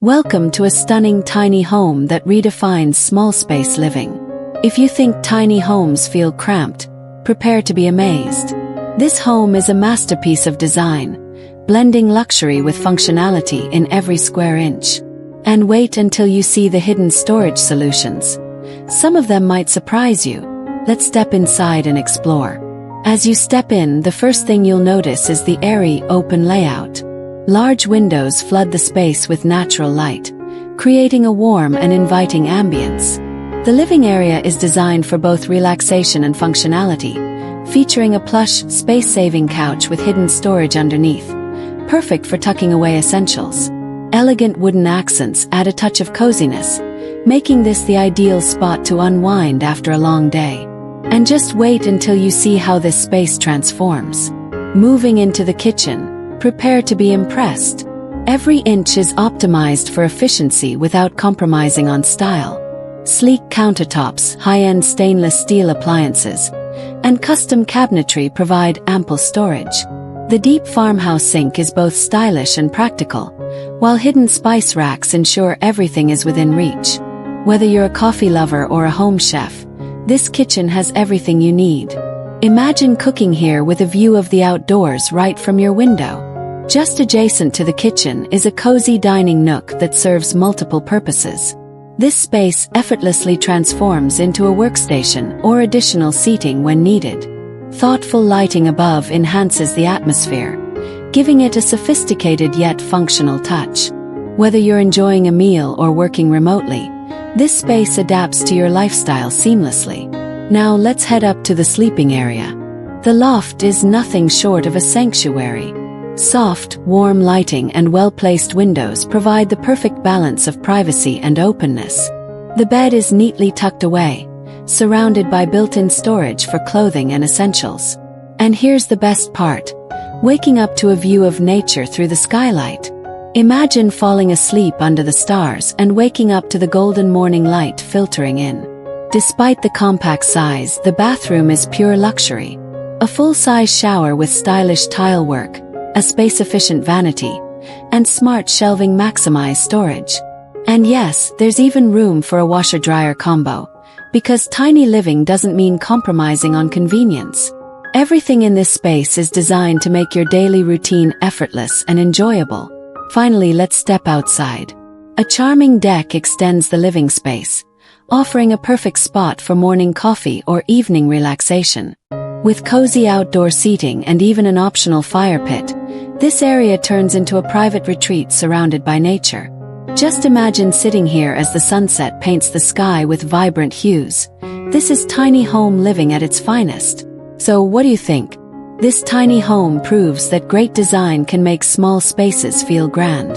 Welcome to a stunning tiny home that redefines small space living. If you think tiny homes feel cramped, prepare to be amazed. This home is a masterpiece of design, blending luxury with functionality in every square inch. And wait until you see the hidden storage solutions. Some of them might surprise you. Let's step inside and explore. As you step in, the first thing you'll notice is the airy, open layout. Large windows flood the space with natural light, creating a warm and inviting ambience. The living area is designed for both relaxation and functionality, featuring a plush, space-saving couch with hidden storage underneath, perfect for tucking away essentials. Elegant wooden accents add a touch of coziness, making this the ideal spot to unwind after a long day. And just wait until you see how this space transforms. Moving into the kitchen, prepare to be impressed. Every inch is optimized for efficiency without compromising on style. Sleek countertops, high-end stainless steel appliances, and custom cabinetry provide ample storage. The deep farmhouse sink is both stylish and practical, while hidden spice racks ensure everything is within reach. Whether you're a coffee lover or a home chef, this kitchen has everything you need. Imagine cooking here with a view of the outdoors right from your window. Just adjacent to the kitchen is a cozy dining nook that serves multiple purposes. This space effortlessly transforms into a workstation or additional seating when needed. Thoughtful lighting above enhances the atmosphere, giving it a sophisticated yet functional touch. Whether you're enjoying a meal or working remotely, this space adapts to your lifestyle seamlessly. Now let's head up to the sleeping area. The loft is nothing short of a sanctuary. Soft, warm lighting and well-placed windows provide the perfect balance of privacy and openness. The bed is neatly tucked away, surrounded by built-in storage for clothing and essentials. And here's the best part: waking up to a view of nature through the skylight. Imagine falling asleep under the stars and waking up to the golden morning light filtering in. Despite the compact size, the bathroom is pure luxury. A full-size shower with stylish tile work, a space-efficient vanity, and smart shelving maximize storage. And yes, there's even room for a washer-dryer combo, because tiny living doesn't mean compromising on convenience. Everything in this space is designed to make your daily routine effortless and enjoyable. Finally, let's step outside. A charming deck extends the living space, offering a perfect spot for morning coffee or evening relaxation. With cozy outdoor seating and even an optional fire pit, this area turns into a private retreat surrounded by nature. Just imagine sitting here as the sunset paints the sky with vibrant hues. This is tiny home living at its finest. So what do you think? This tiny home proves that great design can make small spaces feel grand.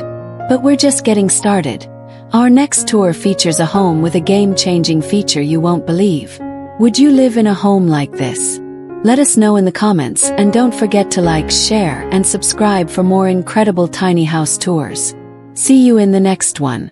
But we're just getting started. Our next tour features a home with a game-changing feature you won't believe. Would you live in a home like this? Let us know in the comments, and don't forget to like, share, and subscribe for more incredible tiny house tours. See you in the next one.